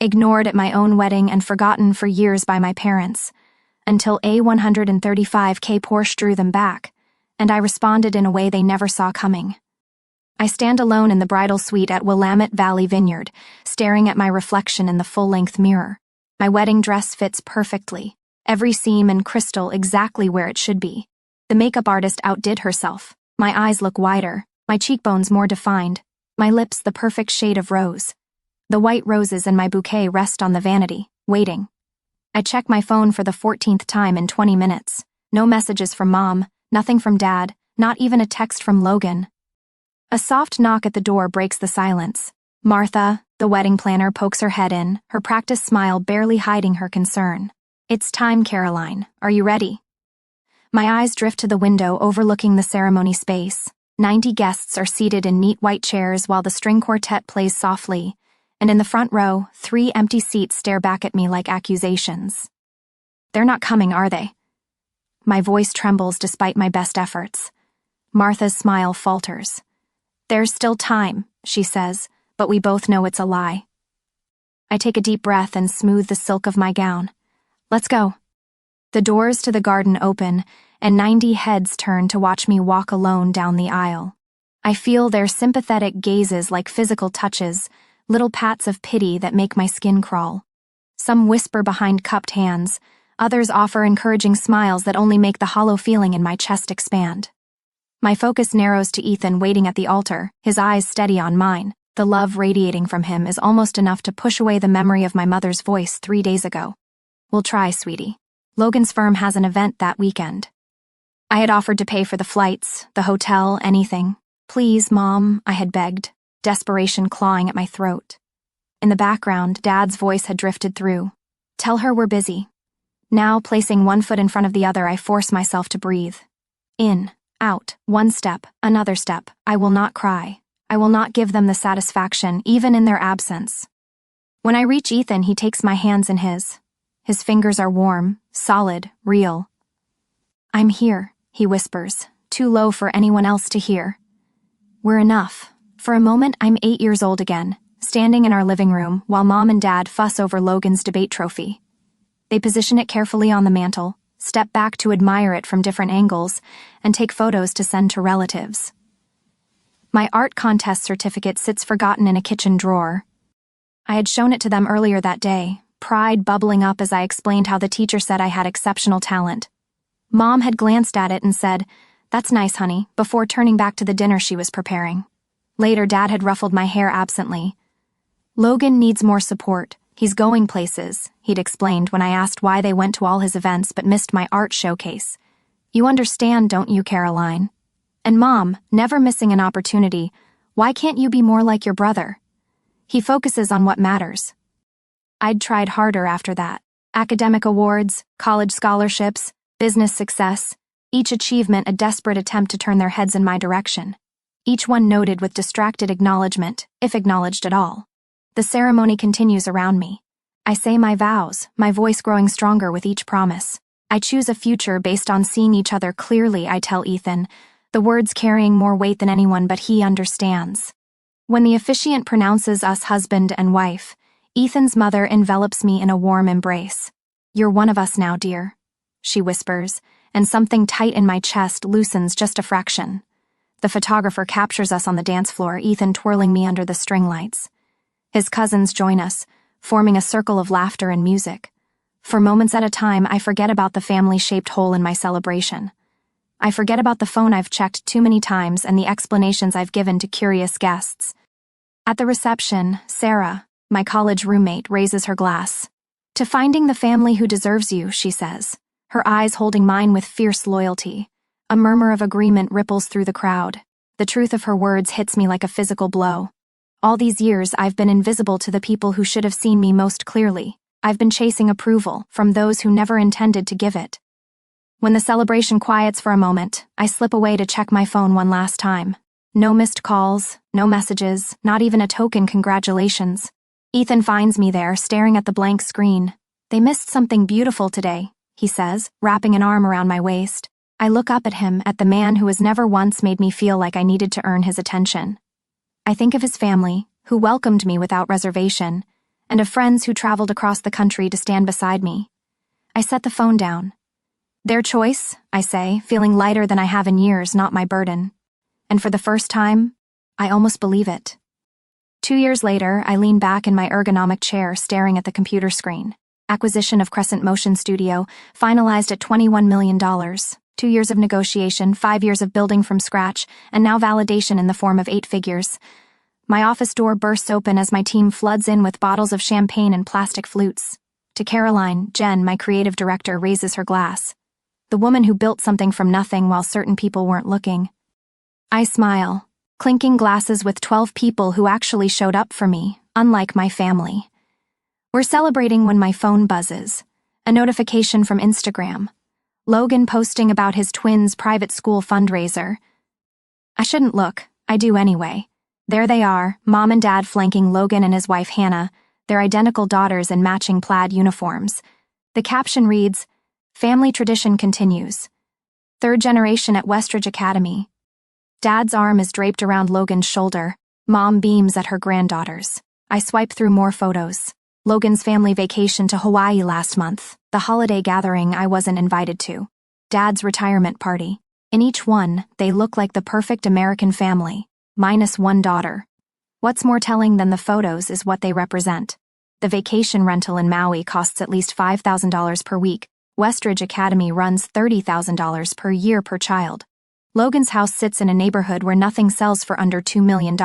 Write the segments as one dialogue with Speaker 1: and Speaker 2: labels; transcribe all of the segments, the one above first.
Speaker 1: ignored at my own wedding and forgotten for years by my parents, until a 135K Porsche drew them back, and I responded in a way they never saw coming. I stand alone in the bridal suite at Willamette Valley Vineyard, staring at my reflection in the full-length mirror. My wedding dress fits perfectly, every seam and crystal exactly where it should be. The makeup artist outdid herself. My eyes look wider, my cheekbones more defined, my lips the perfect shade of rose. The white roses in my bouquet rest on the vanity, waiting. I check my phone for the 14th time in 20 minutes. No messages from Mom, nothing from Dad, not even a text from Logan. A soft knock at the door breaks the silence. Martha, the wedding planner, pokes her head in, her practiced smile barely hiding her concern. "It's time, Caroline. Are you ready?" My eyes drift to the window overlooking the ceremony space. 90 guests are seated in neat white chairs while the string quartet plays softly, and in the front row, 3 empty seats stare back at me like accusations. "They're not coming, are they?" My voice trembles despite my best efforts. Martha's smile falters. "There's still time," she says, but we both know it's a lie. I take a deep breath and smooth the silk of my gown. "Let's go." The doors to the garden open, and 90 heads turn to watch me walk alone down the aisle. I feel their sympathetic gazes like physical touches, little pats of pity that make my skin crawl. Some whisper behind cupped hands, others offer encouraging smiles that only make the hollow feeling in my chest expand. My focus narrows to Ethan waiting at the altar, his eyes steady on mine. The love radiating from him is almost enough to push away the memory of my mother's voice 3 days ago. "We'll try, sweetie. Logan's firm has an event that weekend." I had offered to pay for the flights, the hotel, anything. "Please, Mom," I had begged, desperation clawing at my throat. In the background, Dad's voice had drifted through. "Tell her we're busy." Now, placing one foot in front of the other, I force myself to breathe. In, out, one step, another step. I will not cry. I will not give them the satisfaction, even in their absence. When I reach Ethan, he takes my hands in his. His fingers are warm, solid, real. "I'm here," he whispers, too low for anyone else to hear. We're enough. For a moment, I'm 8 years old again, standing in our living room while Mom and Dad fuss over Logan's debate trophy. They position it carefully on the mantel, step back to admire it from different angles, and take photos to send to relatives. My art contest certificate sits forgotten in a kitchen drawer. I had shown it to them earlier that day, pride bubbling up as I explained how the teacher said I had exceptional talent. Mom had glanced at it and said, "That's nice, honey," before turning back to the dinner she was preparing. Later, Dad had ruffled my hair absently. "Logan needs more support. He's going places," he'd explained when I asked why they went to all his events but missed my art showcase. "You understand, don't you, Caroline? And Mom, never missing an opportunity, why can't you be more like your brother? He focuses on what matters." I'd tried harder after that. Academic awards, college scholarships, business success, each achievement a desperate attempt to turn their heads in my direction. Each one noted with distracted acknowledgement, if acknowledged at all. The ceremony continues around me. I say my vows, my voice growing stronger with each promise. I choose a future based on seeing each other clearly, I tell Ethan, the words carrying more weight than anyone but he understands. When the officiant pronounces us husband and wife, Ethan's mother envelops me in a warm embrace. "You're one of us now, dear," she whispers, and something tight in my chest loosens just a fraction. The photographer captures us on the dance floor, Ethan twirling me under the string lights. His cousins join us, forming a circle of laughter and music. For moments at a time, I forget about the family-shaped hole in my celebration. I forget about the phone I've checked too many times and the explanations I've given to curious guests. At the reception, Sarah, my college roommate, raises her glass. "To finding the family who deserves you," she says, her eyes holding mine with fierce loyalty. A murmur of agreement ripples through the crowd. The truth of her words hits me like a physical blow. All these years, I've been invisible to the people who should have seen me most clearly. I've been chasing approval from those who never intended to give it. When the celebration quiets for a moment, I slip away to check my phone one last time. No missed calls, no messages, not even a token congratulations. Ethan finds me there, staring at the blank screen. "They missed something beautiful today," he says, wrapping an arm around my waist. I look up at him, at the man who has never once made me feel like I needed to earn his attention. I think of his family, who welcomed me without reservation, and of friends who traveled across the country to stand beside me. I set the phone down. Their choice, I say, feeling lighter than I have in years, not my burden. And for the first time, I almost believe it. 2 years later, I lean back in my ergonomic chair staring at the computer screen. Acquisition of Crescent Motion Studio, finalized at $21 million. 2 years of negotiation, 5 years of building from scratch, and now validation in the form of 8 figures. My office door bursts open as my team floods in with bottles of champagne and plastic flutes. To Caroline, Jen, my creative director, raises her glass. The woman who built something from nothing while certain people weren't looking. I smile, clinking glasses with 12 people who actually showed up for me, unlike my family. We're celebrating when my phone buzzes. A notification from Instagram. Logan posting about his twins' private school fundraiser. I shouldn't look, I do anyway. There they are, Mom and Dad flanking Logan and his wife Hannah, their identical daughters in matching plaid uniforms. The caption reads, "Family tradition continues. 3rd generation at Westridge Academy." Dad's arm is draped around Logan's shoulder. Mom beams at her granddaughters. I swipe through more photos. Logan's family vacation to Hawaii last month, the holiday gathering I wasn't invited to. Dad's retirement party. In each one, they look like the perfect American family, minus one daughter. What's more telling than the photos is what they represent. The vacation rental in Maui costs at least $5,000 per week. Westridge Academy runs $30,000 per year per child. Logan's house sits in a neighborhood where nothing sells for under $2 million.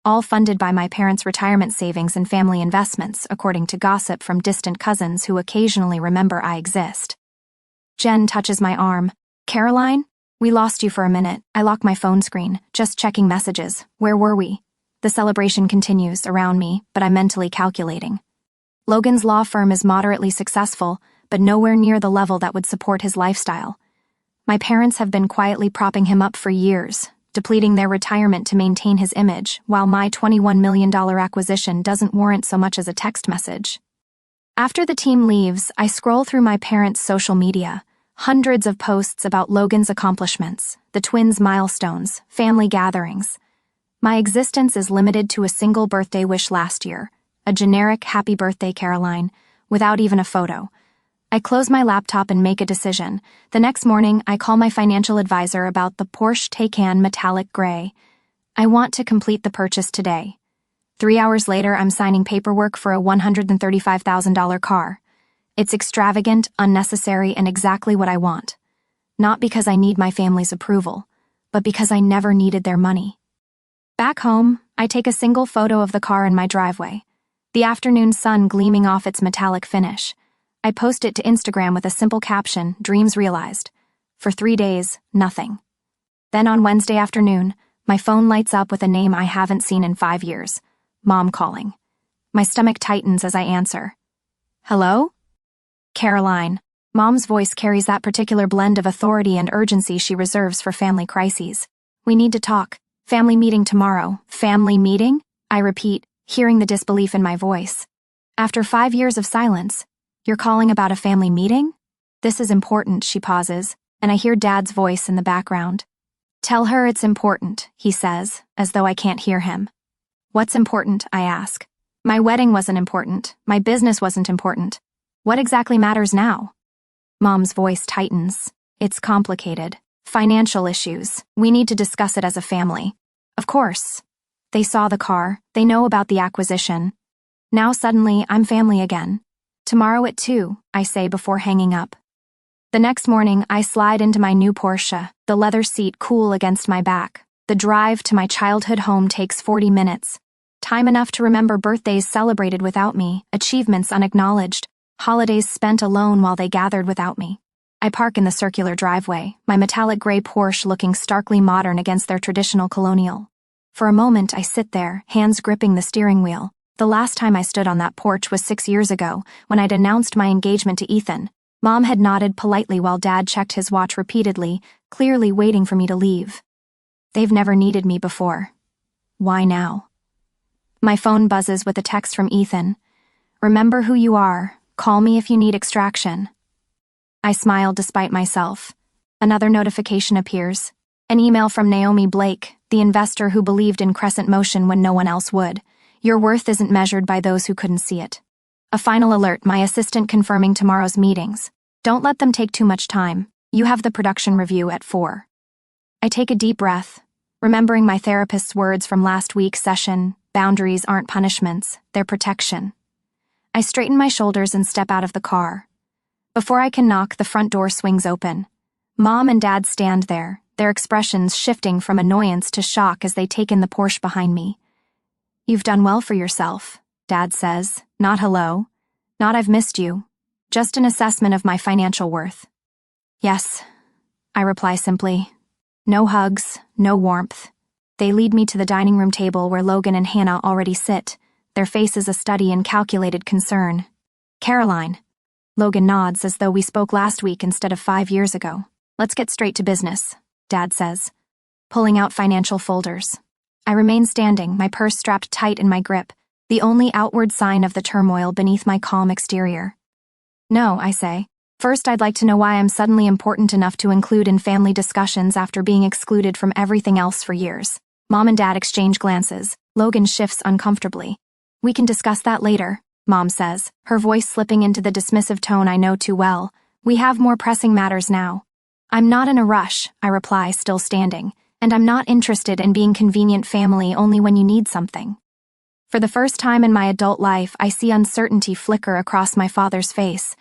Speaker 1: All funded by my parents' retirement savings and family investments, according to gossip from distant cousins who occasionally remember I exist. Jen touches my arm. "Caroline? We lost you for a minute." I lock my phone screen, just checking messages. Where were we? The celebration continues around me, but I'm mentally calculating. Logan's law firm is moderately successful, but nowhere near the level that would support his lifestyle. My parents have been quietly propping him up for years, depleting their retirement to maintain his image, while my $21 million acquisition doesn't warrant so much as a text message. After the team leaves, I scroll through my parents' social media. Hundreds of posts about Logan's accomplishments, the twins' milestones, family gatherings. My existence is limited to a single birthday wish last year, a generic "Happy Birthday, Caroline," without even a photo. I close my laptop and make a decision. The next morning, I call my financial advisor about the Porsche Taycan metallic gray. I want to complete the purchase today. 3 hours later, I'm signing paperwork for a $135,000 car. It's extravagant, unnecessary, and exactly what I want. Not because I need my family's approval, but because I never needed their money. Back home, I take a single photo of the car in my driveway, the afternoon sun gleaming off its metallic finish. I post it to Instagram with a simple caption, "Dreams realized." For 3 days, nothing. Then on Wednesday afternoon, my phone lights up with a name I haven't seen in 5 years. Mom calling. My stomach tightens as I answer. "Hello?" "Caroline." Mom's voice carries that particular blend of authority and urgency she reserves for family crises. "We need to talk. Family meeting tomorrow." "Family meeting?" I repeat, hearing the disbelief in my voice. "After 5 years of silence, you're calling about a family meeting?" "This is important," she pauses, and I hear Dad's voice in the background. "Tell her it's important," he says, as though I can't hear him. "What's important?" I ask. "My wedding wasn't important. My business wasn't important. What exactly matters now?" Mom's voice tightens. "It's complicated. Financial issues. We need to discuss it as a family." "Of course." They saw the car. They know about the acquisition. Now suddenly, I'm family again. "Tomorrow at 2, I say before hanging up. The next morning, I slide into my new Porsche, the leather seat cool against my back. The drive to my childhood home takes 40 minutes. Time enough to remember birthdays celebrated without me, achievements unacknowledged, holidays spent alone while they gathered without me. I park in the circular driveway, my metallic gray Porsche looking starkly modern against their traditional colonial. For a moment, I sit there, hands gripping the steering wheel. The last time I stood on that porch was 6 years ago, when I'd announced my engagement to Ethan. Mom had nodded politely while Dad checked his watch repeatedly, clearly waiting for me to leave. They've never needed me before. Why now? My phone buzzes with a text from Ethan. "Remember who you are. Call me if you need extraction." I smile despite myself. Another notification appears. An email from Naomi Blake, the investor who believed in Crescent Motion when no one else would. Your worth isn't measured by those who couldn't see it. A final alert, my assistant confirming tomorrow's meetings. Don't let them take too much time. You have the production review at 4. I take a deep breath, remembering my therapist's words from last week's session, boundaries aren't punishments, they're protection. I straighten my shoulders and step out of the car. Before I can knock, the front door swings open. Mom and Dad stand there, their expressions shifting from annoyance to shock as they take in the Porsche behind me. You've done well for yourself, Dad says, not hello, not I've missed you, just an assessment of my financial worth. Yes, I reply simply. No hugs, no warmth. They lead me to the dining room table where Logan and Hannah already sit, their faces a study in calculated concern. Caroline. Logan nods as though we spoke last week instead of 5 years ago. Let's get straight to business, Dad says, pulling out financial folders. I remain standing, my purse strapped tight in my grip, the only outward sign of the turmoil beneath my calm exterior. No, I say. First, I'd like to know why I'm suddenly important enough to include in family discussions after being excluded from everything else for years. Mom and Dad exchange glances. Logan shifts uncomfortably. We can discuss that later, Mom says, her voice slipping into the dismissive tone I know too well. We have more pressing matters now. I'm not in a rush, I reply, still standing, and I'm not interested in being convenient family only when you need something. For the first time in my adult life, I see uncertainty flicker across my father's face.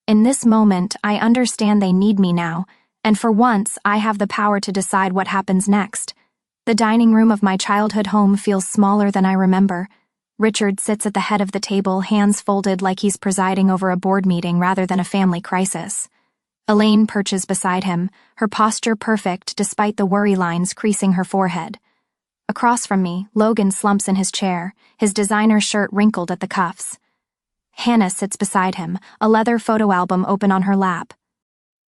Speaker 1: In this moment, I understand they need me now, and for once, I have the power to decide what happens next. The dining room of my childhood home feels smaller than I remember. Richard sits at the head of the table, hands folded like he's presiding over a board meeting rather than a family crisis. Elaine perches beside him, her posture perfect despite the worry lines creasing her forehead. Across from me, Logan slumps in his chair, his designer shirt wrinkled at the cuffs. Hannah sits beside him, a leather photo album open on her lap.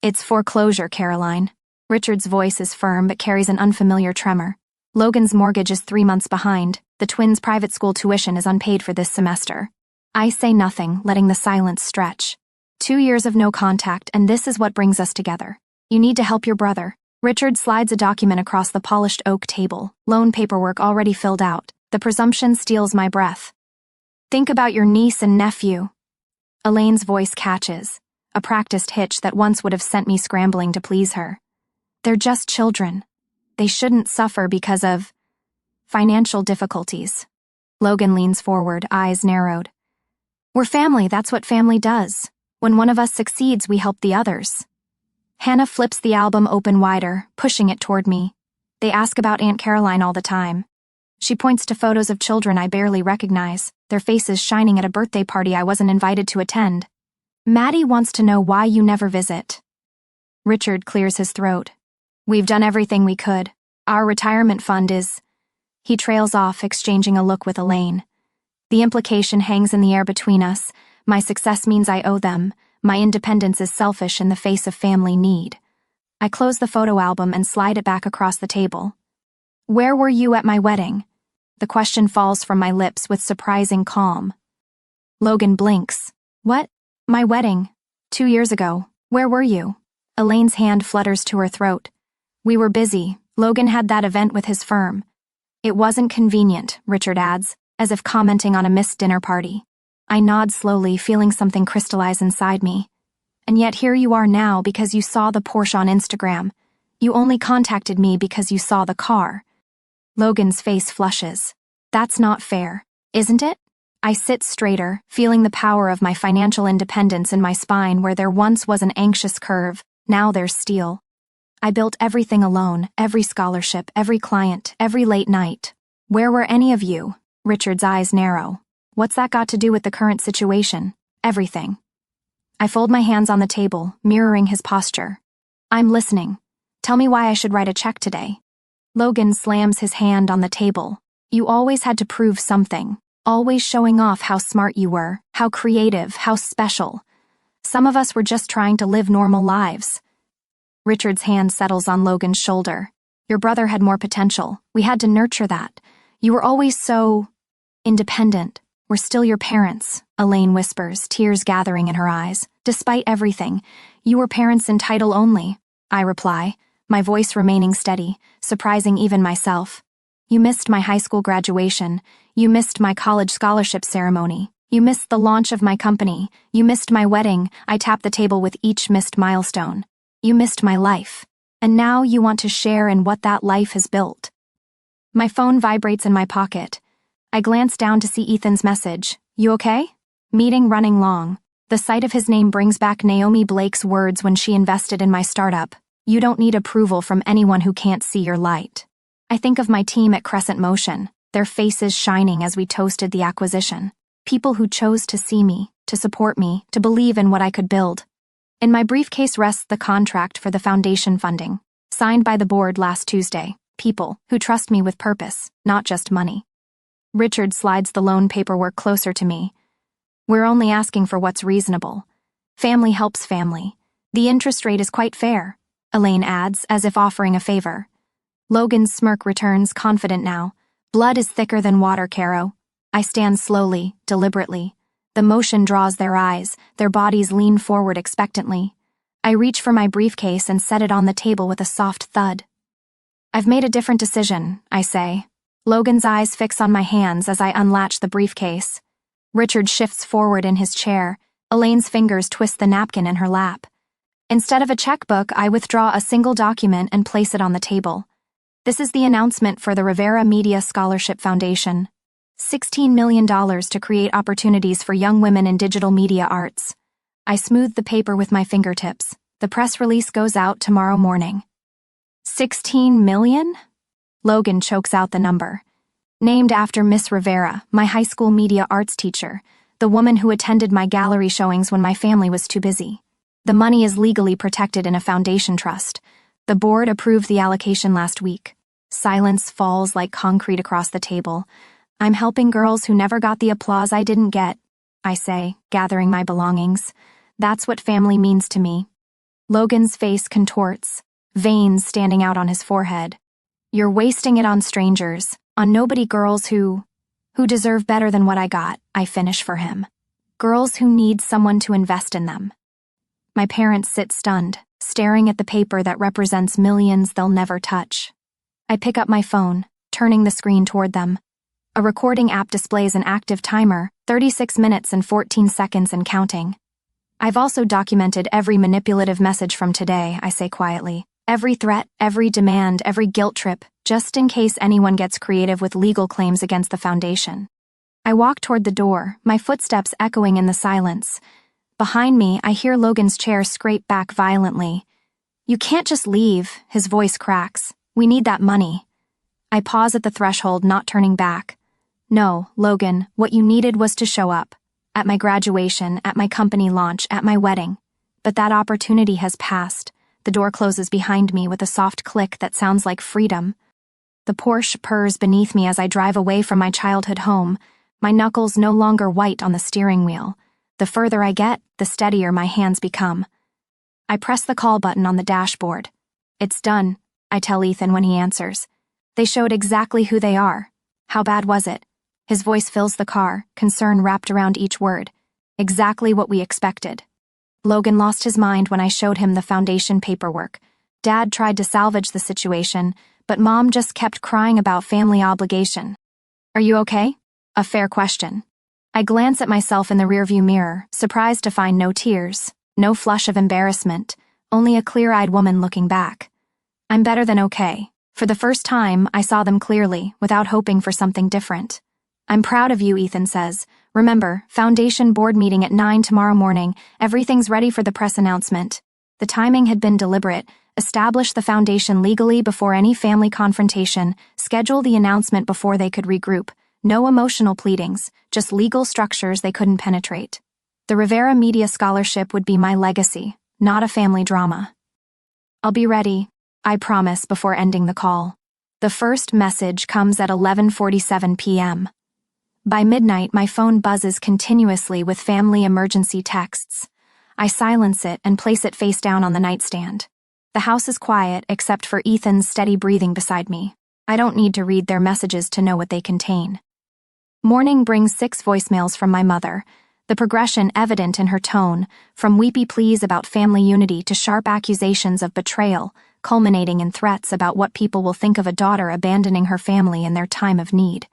Speaker 1: It's foreclosure, Caroline. Richard's voice is firm but carries an unfamiliar tremor. Logan's mortgage is 3 months behind. The twins' private school tuition is unpaid for this semester. I say nothing, letting the silence stretch. 2 years of no contact, and this is what brings us together. You need to help your brother. Richard slides a document across the polished oak table, loan paperwork already filled out. The presumption steals my breath. Think about your niece and nephew. Elaine's voice catches, a practiced hitch that once would have sent me scrambling to please her. They're just children. They shouldn't suffer because of financial difficulties. Logan leans forward, eyes narrowed. We're family, that's what family does. When one of us succeeds, we help the others. Hannah flips the album open wider, pushing it toward me. They ask about Aunt Caroline all the time. She points to photos of children I barely recognize, their faces shining at a birthday party I wasn't invited to attend. Maddie wants to know why you never visit. Richard clears his throat. We've done everything we could. Our retirement fund is... He trails off, exchanging a look with Elaine. The implication hangs in the air between us. My success means I owe them. My independence is selfish in the face of family need. I close the photo album and slide it back across the table. Where were you at my wedding? The question falls from my lips with surprising calm. Logan blinks. What? My wedding. 2 years ago. Where were you? Elaine's hand flutters to her throat. We were busy. Logan had that event with his firm. It wasn't convenient, Richard adds, as if commenting on a missed dinner party. I nod slowly, feeling something crystallize inside me. And yet here you are now because you saw the Porsche on Instagram. You only contacted me because you saw the car. Logan's face flushes. That's not fair, isn't it? I sit straighter, feeling the power of my financial independence in my spine where there once was an anxious curve, now there's steel. I built everything alone, every scholarship, every client, every late night. Where were any of you? Richard's eyes narrow. What's that got to do with the current situation? Everything. I fold my hands on the table, mirroring his posture. I'm listening. Tell me why I should write a check today. Logan slams his hand on the table. You always had to prove something, always showing off how smart you were, how creative, how special. Some of us were just trying to live normal lives. Richard's hand settles on Logan's shoulder. Your brother had more potential. We had to nurture that. You were always so... independent. We're still your parents, Elaine whispers, tears gathering in her eyes. Despite everything, you were parents in title only, I reply, my voice remaining steady, surprising even myself. You missed my high school graduation. You missed my college scholarship ceremony. You missed the launch of my company. You missed my wedding. I tap the table with each missed milestone. You missed my life. And now you want to share in what that life has built. My phone vibrates in my pocket. I glance down to see Ethan's message. You okay? Meeting running long. The sight of his name brings back Naomi Blake's words when she invested in my startup. You don't need approval from anyone who can't see your light. I think of my team at Crescent Motion, their faces shining as we toasted the acquisition. People who chose to see me, to support me, to believe in what I could build. In my briefcase rests the contract for the foundation funding, signed by the board last Tuesday. People who trust me with purpose, not just money. Richard slides the loan paperwork closer to me. We're only asking for what's reasonable. Family helps family. The interest rate is quite fair, Elaine adds, as if offering a favor. Logan's smirk returns, confident now. Blood is thicker than water, Caro. I stand slowly, deliberately. The motion draws their eyes, their bodies lean forward expectantly. I reach for my briefcase and set it on the table with a soft thud. I've made a different decision, I say. Logan's eyes fix on my hands as I unlatch the briefcase. Richard shifts forward in his chair. Elaine's fingers twist the napkin in her lap. Instead of a checkbook, I withdraw a single document and place it on the table. This is the announcement for the Rivera Media Scholarship Foundation. $16 million to create opportunities for young women in digital media arts. I smooth the paper with my fingertips. The press release goes out tomorrow morning. 16 million? Logan chokes out the number. Named after Miss Rivera, my high school media arts teacher, the woman who attended my gallery showings when my family was too busy. The money is legally protected in a foundation trust. The board approved the allocation last week. Silence falls like concrete across the table. I'm helping girls who never got the applause I didn't get, I say, gathering my belongings. That's what family means to me. Logan's face contorts, veins standing out on his forehead. You're wasting it on strangers, on nobody girls who deserve better than what I got, I finish for him. Girls who need someone to invest in them. My parents sit stunned, staring at the paper that represents millions they'll never touch. I pick up my phone, turning the screen toward them. A recording app displays an active timer, 36 minutes and 14 seconds and counting. I've also documented every manipulative message from today, I say quietly. Every threat, every demand, every guilt trip, just in case anyone gets creative with legal claims against the foundation. I walk toward the door, my footsteps echoing in the silence. Behind me, I hear Logan's chair scrape back violently. You can't just leave, his voice cracks. We need that money. I pause at the threshold, not turning back. No, Logan, what you needed was to show up. At my graduation, at my company launch, at my wedding. But that opportunity has passed. The door closes behind me with a soft click that sounds like freedom. The Porsche purrs beneath me as I drive away from my childhood home, my knuckles no longer white on the steering wheel. The further I get, the steadier my hands become. I press the call button on the dashboard. It's done, I tell Ethan when he answers. They showed exactly who they are. How bad was it? His voice fills the car, concern wrapped around each word. Exactly what we expected. Logan lost his mind when I showed him the foundation paperwork. Dad tried to salvage the situation, but Mom just kept crying about family obligation. Are you okay? A fair question. I glance at myself in the rearview mirror, surprised to find no tears, no flush of embarrassment, only a clear-eyed woman looking back. I'm better than okay. For the first time, I saw them clearly, without hoping for something different. I'm proud of you, Ethan says. Remember, foundation board meeting at 9 tomorrow morning. Everything's ready for the press announcement. The timing had been deliberate. Establish the foundation legally before any family confrontation. Schedule the announcement before they could regroup. No emotional pleadings, just legal structures they couldn't penetrate. The Rivera Media Scholarship would be my legacy, not a family drama. I'll be ready, I promise before ending the call. The first message comes at 11:47 p.m. By midnight, my phone buzzes continuously with family emergency texts. I silence it and place it face down on the nightstand. The house is quiet except for Ethan's steady breathing beside me. I don't need to read their messages to know what they contain. Morning brings 6 voicemails from my mother, the progression evident in her tone, from weepy pleas about family unity to sharp accusations of betrayal, culminating in threats about what people will think of a daughter abandoning her family in their time of need.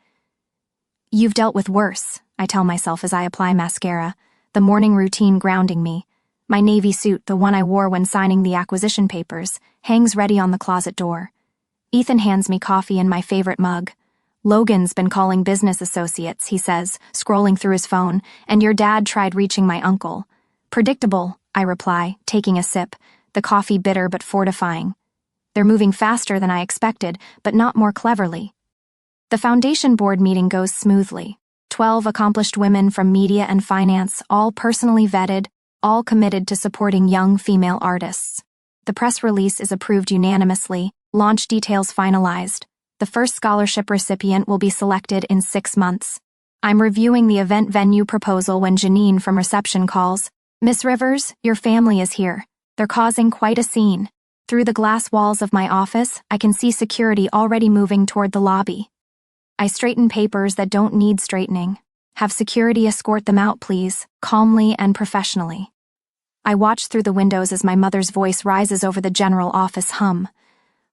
Speaker 1: You've dealt with worse, I tell myself as I apply mascara, the morning routine grounding me. My navy suit, the one I wore when signing the acquisition papers, hangs ready on the closet door. Ethan hands me coffee in my favorite mug. Logan's been calling business associates, he says, scrolling through his phone, and your dad tried reaching my uncle. Predictable, I reply, taking a sip, the coffee bitter but fortifying. They're moving faster than I expected, but not more cleverly. The foundation board meeting goes smoothly. 12 accomplished women from media and finance, all personally vetted, all committed to supporting young female artists. The press release is approved unanimously, launch details finalized. The first scholarship recipient will be selected in 6 months. I'm reviewing the event venue proposal when Janine from reception calls. Miss Rivers, your family is here. They're causing quite a scene. Through the glass walls of my office, I can see security already moving toward the lobby. I straighten papers that don't need straightening. Have security escort them out, please, calmly and professionally. I watch through the windows as my mother's voice rises over the general office hum.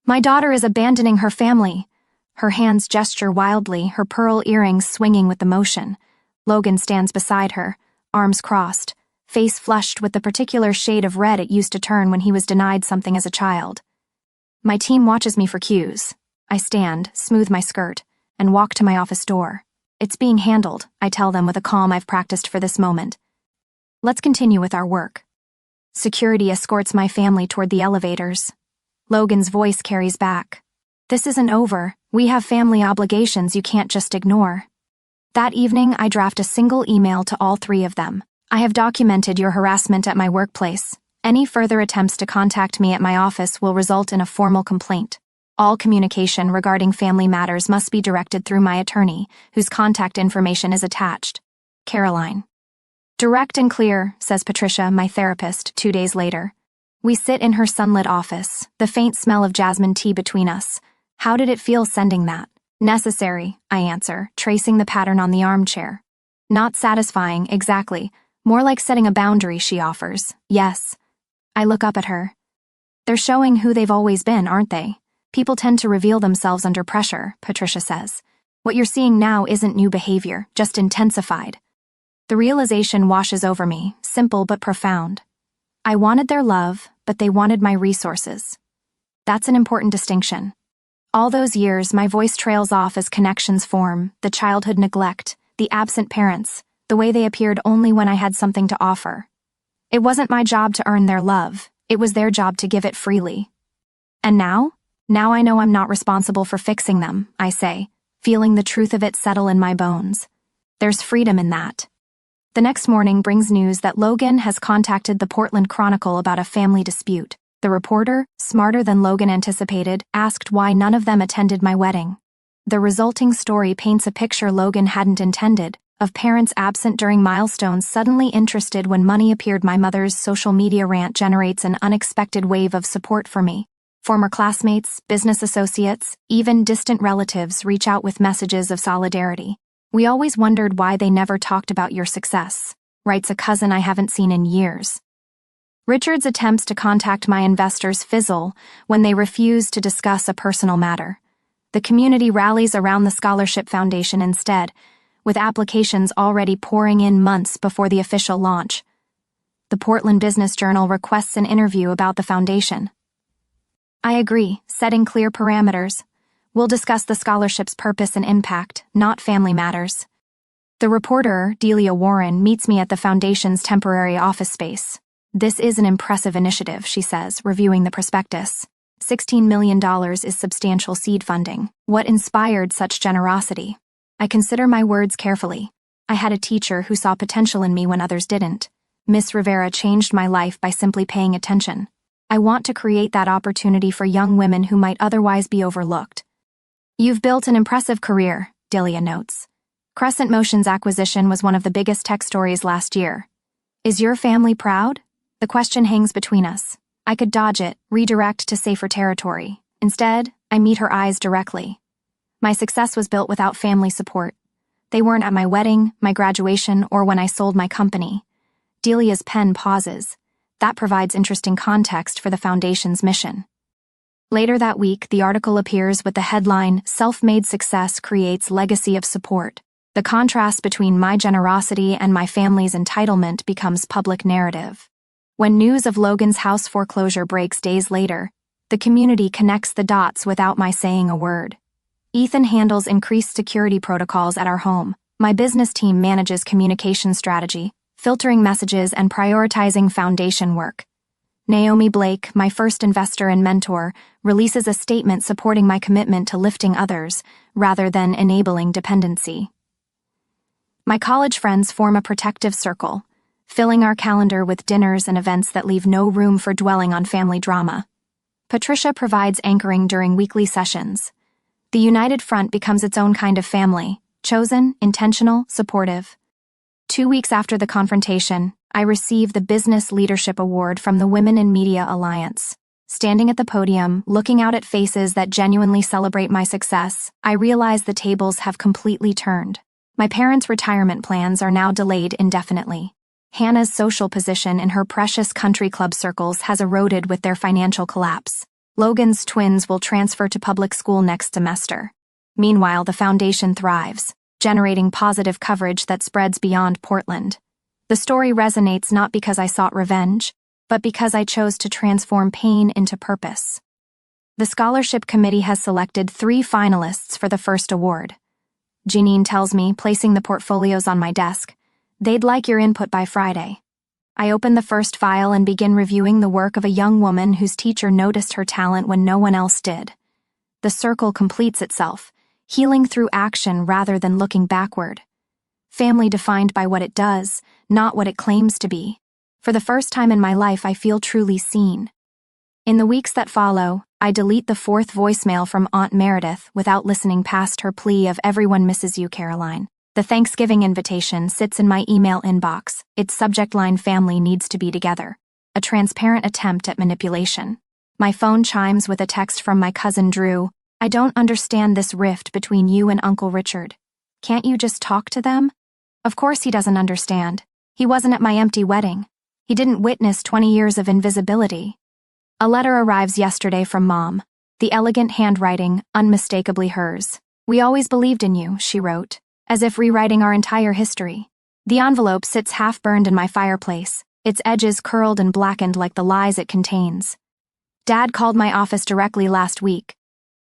Speaker 1: My daughter is abandoning her family. Her hands gesture wildly, her pearl earrings swinging with the motion. Logan stands beside her, arms crossed, face flushed with the particular shade of red it used to turn when he was denied something as a child. My team watches me for cues. I stand, smooth my skirt, and walk to my office door. It's being handled, I tell them with a calm I've practiced for this moment. Let's continue with our work. Security escorts my family toward the elevators. Logan's voice carries back. This isn't over. We have family obligations you can't just ignore. That evening, I draft a single email to all 3 of them. I have documented your harassment at my workplace. Any further attempts to contact me at my office will result in a formal complaint. All communication regarding family matters must be directed through my attorney, whose contact information is attached. Caroline. Direct and clear, says Patricia, my therapist, 2 days later. We sit in her sunlit office, the faint smell of jasmine tea between us. How did it feel sending that? Necessary, I answer, tracing the pattern on the armchair. Not satisfying, exactly. More like setting a boundary, she offers. Yes. I look up at her. They're showing who they've always been, aren't they? People tend to reveal themselves under pressure, Patricia says. What you're seeing now isn't new behavior, just intensified. The realization washes over me, simple but profound. I wanted their love, but they wanted my resources. That's an important distinction. All those years, my voice trails off as connections form, the childhood neglect, the absent parents, the way they appeared only when I had something to offer. It wasn't my job to earn their love, it was their job to give it freely. And now? Now I know I'm not responsible for fixing them, I say, feeling the truth of it settle in my bones. There's freedom in that. The next morning brings news that Logan has contacted the Portland Chronicle about a family dispute. The reporter, smarter than Logan anticipated, asked why none of them attended my wedding. The resulting story paints a picture Logan hadn't intended, of parents absent during milestones suddenly interested when money appeared. My mother's social media rant generates an unexpected wave of support for me. Former classmates, business associates, even distant relatives reach out with messages of solidarity. We always wondered why they never talked about your success, writes a cousin I haven't seen in years. Richard's attempts to contact my investors fizzle when they refuse to discuss a personal matter. The community rallies around the Scholarship Foundation instead, with applications already pouring in months before the official launch. The Portland Business Journal requests an interview about the foundation. I agree, setting clear parameters. We'll discuss the scholarship's purpose and impact, not family matters. The reporter, Delia Warren, meets me at the foundation's temporary office space. This is an impressive initiative, she says, reviewing the prospectus. $16 million is substantial seed funding. What inspired such generosity? I consider my words carefully. I had a teacher who saw potential in me when others didn't. Miss Rivera changed my life by simply paying attention. I want to create that opportunity for young women who might otherwise be overlooked. You've built an impressive career, Delia notes. Crescent Motion's acquisition was one of the biggest tech stories last year. Is your family proud? The question hangs between us. I could dodge it, redirect to safer territory. Instead, I meet her eyes directly. My success was built without family support. They weren't at my wedding, my graduation, or when I sold my company. Delia's pen pauses. That provides interesting context for the foundation's mission. Later that week, the article appears with the headline, "Self-Made Success Creates Legacy of Support." The contrast between my generosity and my family's entitlement becomes public narrative. When news of Logan's house foreclosure breaks days later, the community connects the dots without my saying a word. Ethan handles increased security protocols at our home. My business team manages communication strategy, filtering messages and prioritizing foundation work. Naomi Blake, my first investor and mentor, releases a statement supporting my commitment to lifting others rather than enabling dependency. My college friends form a protective circle, filling our calendar with dinners and events that leave no room for dwelling on family drama. Patricia provides anchoring during weekly sessions. The united front becomes its own kind of family, chosen, intentional, supportive. 2 weeks after the confrontation, I receive the Business Leadership Award from the Women in Media Alliance. Standing at the podium, looking out at faces that genuinely celebrate my success, I realize the tables have completely turned. My parents' retirement plans are now delayed indefinitely. Hannah's social position in her precious country club circles has eroded with their financial collapse. Logan's twins will transfer to public school next semester. Meanwhile, the foundation thrives, generating positive coverage that spreads beyond Portland. The story resonates not because I sought revenge, but because I chose to transform pain into purpose. The scholarship committee has selected 3 finalists for the first award. Janine tells me, placing the portfolios on my desk, "They'd like your input by Friday." I open the first file and begin reviewing the work of a young woman whose teacher noticed her talent when no one else did. The circle completes itself, healing through action rather than looking backward. Family defined by what it does, not what it claims to be. For the first time in my life, I feel truly seen. In the weeks that follow, I delete the 4th voicemail from Aunt Meredith without listening past her plea of "Everyone misses you, Caroline." The Thanksgiving invitation sits in my email inbox, its subject line "Family needs to be together," a transparent attempt at manipulation. My phone chimes with a text from my cousin Drew. "I don't understand this rift between you and Uncle Richard. Can't you just talk to them?" Of course he doesn't understand. He wasn't at my empty wedding. He didn't witness 20 years of invisibility. A letter arrives yesterday from Mom, the elegant handwriting unmistakably hers. "We always believed in you," she wrote, as if rewriting our entire history. The envelope sits half-burned in my fireplace, its edges curled and blackened like the lies it contains. Dad called my office directly last week.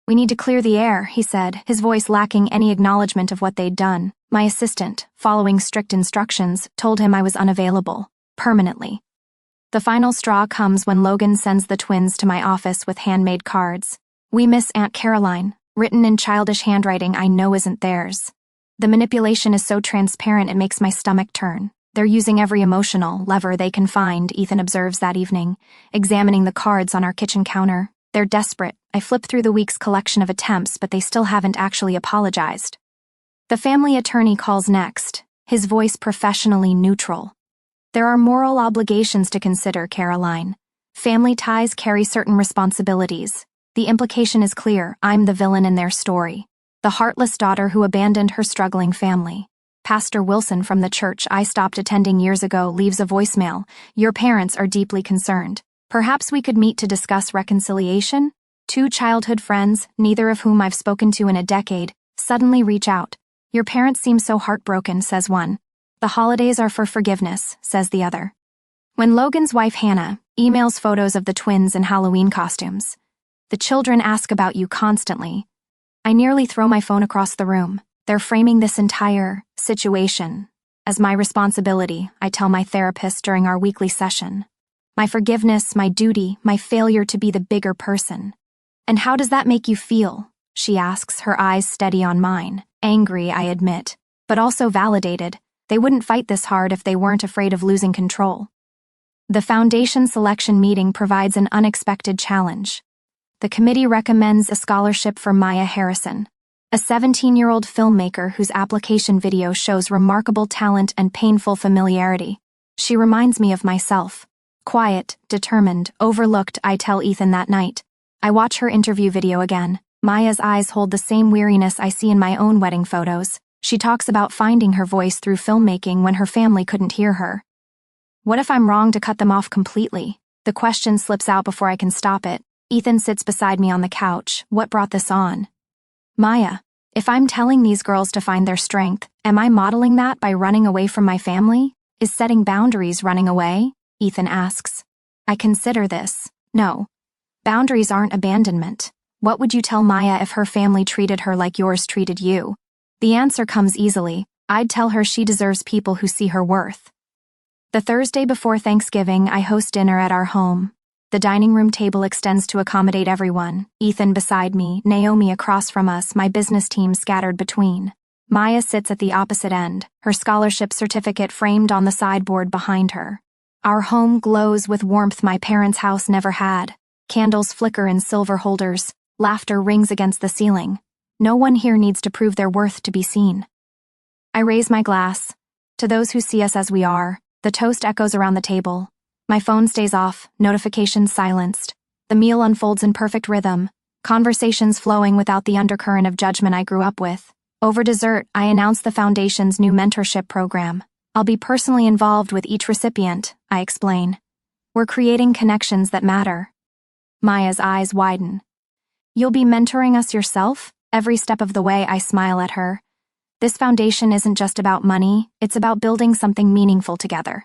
Speaker 1: "We need to clear the air," he said, his voice lacking any acknowledgement of what they'd done. My assistant, following strict instructions, told him I was unavailable, permanently. The final straw comes when Logan sends the twins to my office with handmade cards. "We miss Aunt Caroline," written in childish handwriting I know isn't theirs. The manipulation is so transparent it makes my stomach turn. "They're using every emotional lever they can find," Ethan observes that evening, examining the cards on our kitchen counter. "They're desperate." I flip through the week's collection of attempts, but they still haven't actually apologized. The family attorney calls next, his voice professionally neutral. "There are moral obligations to consider, Caroline. Family ties carry certain responsibilities. The implication is clear: I'm the villain in their story. The heartless daughter who abandoned her struggling family. Pastor Wilson from the church I stopped attending years ago leaves a voicemail. Your parents are deeply concerned. Perhaps we could meet to discuss reconciliation? 2 childhood friends, neither of whom I've spoken to in a decade, suddenly reach out. Your parents seem so heartbroken, says one. The holidays are for forgiveness, says the other. When Logan's wife Hannah emails photos of the twins in Halloween costumes, the children ask about you constantly. I nearly throw my phone across the room. They're framing this entire situation as my responsibility, I tell my therapist during our weekly session. My forgiveness, my duty, my failure to be the bigger person. And how does that make you feel? She asks, her eyes steady on mine. Angry, I admit, but also validated. They wouldn't fight this hard if they weren't afraid of losing control. The foundation selection meeting provides an unexpected challenge. The committee recommends a scholarship for Maya Harrison, a 17-year-old filmmaker whose application video shows remarkable talent and painful familiarity. She reminds me of myself. Quiet, determined, overlooked, I tell Ethan that night. I watch her interview video again. Maya's eyes hold the same weariness I see in my own wedding photos. She talks about finding her voice through filmmaking when her family couldn't hear her. What if I'm wrong to cut them off completely? The question slips out before I can stop it. Ethan sits beside me on the couch. What brought this on? Maya. If I'm telling these girls to find their strength, am I modeling that by running away from my family? Is setting boundaries running away? Ethan asks. I consider this. No. Boundaries aren't abandonment. What would you tell Maya if her family treated her like yours treated you? The answer comes easily. I'd tell her she deserves people who see her worth. The Thursday before Thanksgiving, I host dinner at our home. The dining room table extends to accommodate everyone. Ethan beside me, Naomi across from us, my business team scattered between. Maya sits at the opposite end, her scholarship certificate framed on the sideboard behind her. Our home glows with warmth my parents' house never had. Candles flicker in silver holders. Laughter rings against the ceiling. No one here needs to prove their worth to be seen. I raise my glass. To those who see us as we are, the toast echoes around the table. My phone stays off, notifications silenced. The meal unfolds in perfect rhythm, conversations flowing without the undercurrent of judgment I grew up with. Over dessert, I announce the Foundation's new mentorship program. I'll be personally involved with each recipient, I explain. We're creating connections that matter. Maya's eyes widen. You'll be mentoring us yourself? Every step of the way, I smile at her. This foundation isn't just about money, it's about building something meaningful together.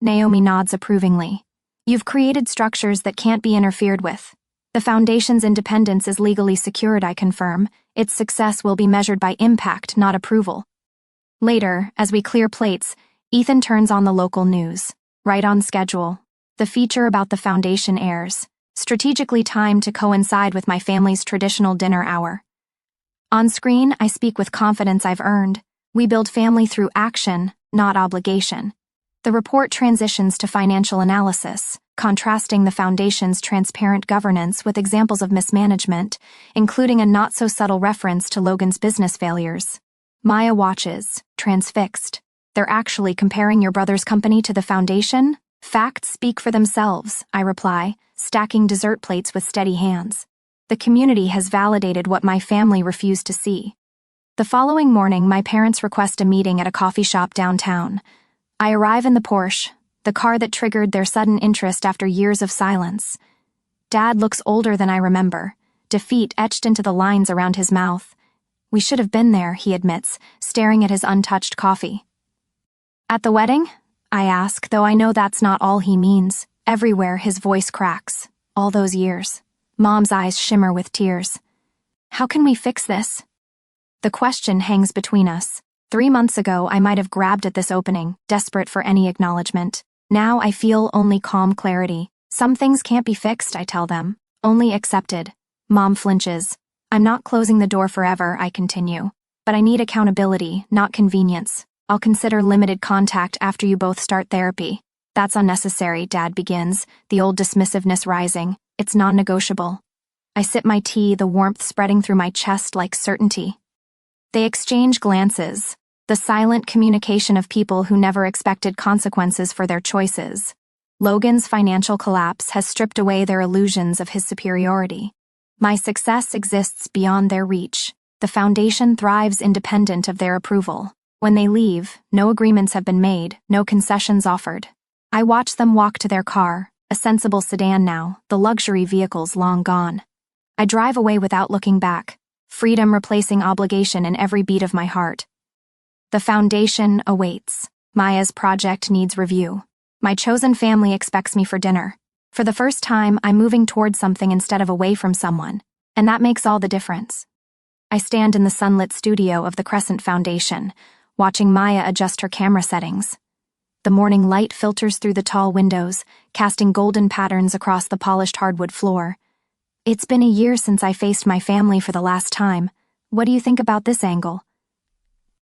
Speaker 1: Naomi nods approvingly. You've created structures that can't be interfered with. The foundation's independence is legally secured, I confirm. Its success will be measured by impact, not approval. Later, as we clear plates, Ethan turns on the local news. Right on schedule. The feature about the foundation airs, strategically timed to coincide with my family's traditional dinner hour. On screen, I speak with confidence I've earned. We build family through action, not obligation. The report transitions to financial analysis, contrasting the foundation's transparent governance with examples of mismanagement, including a not-so-subtle reference to Logan's business failures. Maya watches, transfixed. They're actually comparing your brother's company to the foundation? Facts speak for themselves, I reply, stacking dessert plates with steady hands. The community has validated what my family refused to see. The following morning, my parents request a meeting at a coffee shop downtown. I arrive in the Porsche, the car that triggered their sudden interest after years of silence. Dad looks older than I remember, defeat etched into the lines around his mouth. We should have been there, he admits, staring at his untouched coffee. At the wedding? I ask, though I know that's not all he means. Everywhere his voice cracks. All those years. Mom's eyes shimmer with tears. How can we fix this? The question hangs between us. 3 months ago, I might have grabbed at this opening, desperate for any acknowledgement. Now I feel only calm clarity. Some things can't be fixed, I tell them. Only accepted. Mom flinches. I'm not closing the door forever, I continue. But I need accountability, not convenience. I'll consider limited contact after you both start therapy. That's unnecessary, Dad begins, the old dismissiveness rising. It's non-negotiable. I sip my tea, the warmth spreading through my chest like certainty. They exchange glances, the silent communication of people who never expected consequences for their choices. Logan's financial collapse has stripped away their illusions of his superiority. My success exists beyond their reach. The foundation thrives independent of their approval. When they leave, no agreements have been made, no concessions offered. I watch them walk to their car, a sensible sedan now, the luxury vehicles long gone. I drive away without looking back, freedom replacing obligation in every beat of my heart. The foundation awaits. Maya's project needs review. My chosen family expects me for dinner. For the first time, I'm moving towards something instead of away from someone, and that makes all the difference. I stand in the sunlit studio of the Crescent Foundation, watching Maya adjust her camera settings. The morning light filters through the tall windows, casting golden patterns across the polished hardwood floor. It's been a year since I faced my family for the last time. What do you think about this angle?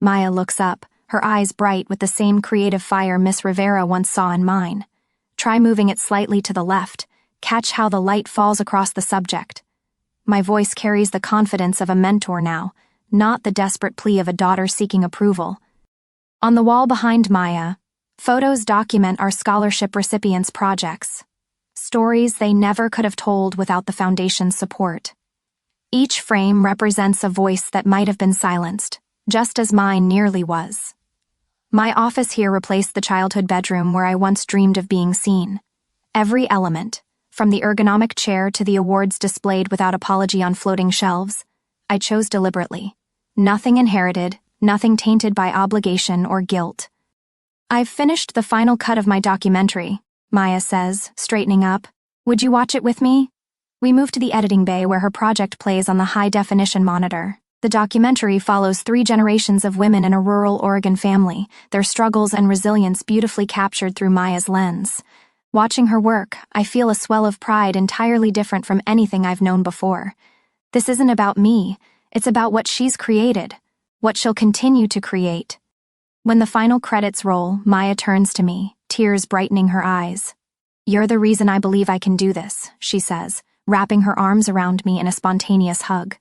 Speaker 1: Maya looks up, her eyes bright with the same creative fire Miss Rivera once saw in mine. Try moving it slightly to the left. Catch how the light falls across the subject. My voice carries the confidence of a mentor now, not the desperate plea of a daughter seeking approval. On the wall behind Maya, photos document our scholarship recipients' projects. Stories they never could have told without the Foundation's support. Each frame represents a voice that might have been silenced, just as mine nearly was. My office here replaced the childhood bedroom where I once dreamed of being seen. Every element, from the ergonomic chair to the awards displayed without apology on floating shelves, I chose deliberately. Nothing inherited, nothing tainted by obligation or guilt. I've finished the final cut of my documentary, Maya says, straightening up. Would you watch it with me? We move to the editing bay where her project plays on the high-definition monitor. The documentary follows 3 generations of women in a rural Oregon family, their struggles and resilience beautifully captured through Maya's lens. Watching her work, I feel a swell of pride entirely different from anything I've known before. This isn't about me, it's about what she's created, what she'll continue to create. When the final credits roll, Maya turns to me, tears brightening her eyes. You're the reason I believe I can do this, she says, wrapping her arms around me in a spontaneous hug.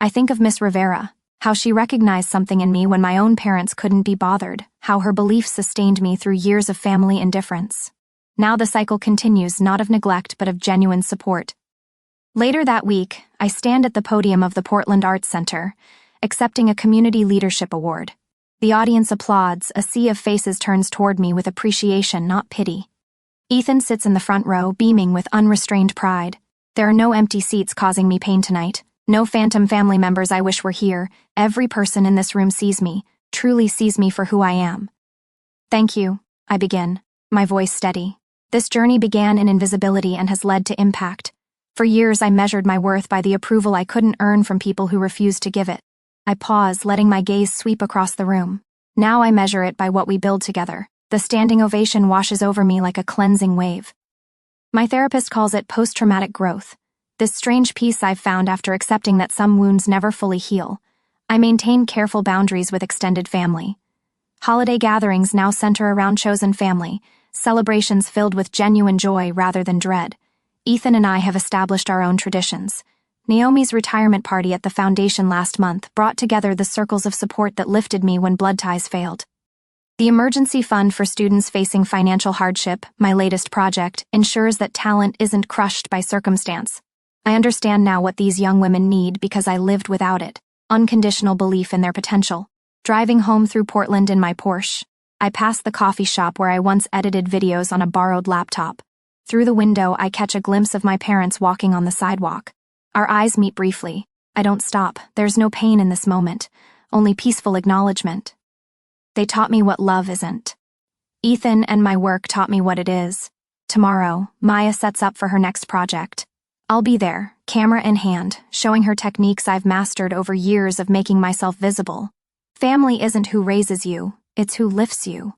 Speaker 1: I think of Miss Rivera, how she recognized something in me when my own parents couldn't be bothered, how her belief sustained me through years of family indifference. Now the cycle continues, not of neglect but of genuine support. Later that week, I stand at the podium of the Portland Arts Center, accepting a Community Leadership Award. The audience applauds, a sea of faces turns toward me with appreciation, not pity. Ethan sits in the front row, beaming with unrestrained pride. There are no empty seats causing me pain tonight. No phantom family members I wish were here. Every person in this room sees me, truly sees me for who I am. Thank you, I begin, my voice steady. This journey began in invisibility and has led to impact. For years I measured my worth by the approval I couldn't earn from people who refused to give it. I pause, letting my gaze sweep across the room. Now I measure it by what we build together. The standing ovation washes over me like a cleansing wave. My therapist calls it post-traumatic growth. This strange peace I've found after accepting that some wounds never fully heal. I maintain careful boundaries with extended family. Holiday gatherings now center around chosen family, celebrations filled with genuine joy rather than dread. Ethan and I have established our own traditions. Naomi's retirement party at the foundation last month brought together the circles of support that lifted me when blood ties failed. The emergency fund for students facing financial hardship, my latest project, ensures that talent isn't crushed by circumstance. I understand now what these young women need because I lived without it. Unconditional belief in their potential. Driving home through Portland in my Porsche, I pass the coffee shop where I once edited videos on a borrowed laptop. Through the window, I catch a glimpse of my parents walking on the sidewalk. Our eyes meet briefly. I don't stop. There's no pain in this moment, only peaceful acknowledgement. They taught me what love isn't. Ethan and my work taught me what it is. Tomorrow, Maya sets up for her next project. I'll be there, camera in hand, showing her techniques I've mastered over years of making myself visible. Family isn't who raises you, it's who lifts you.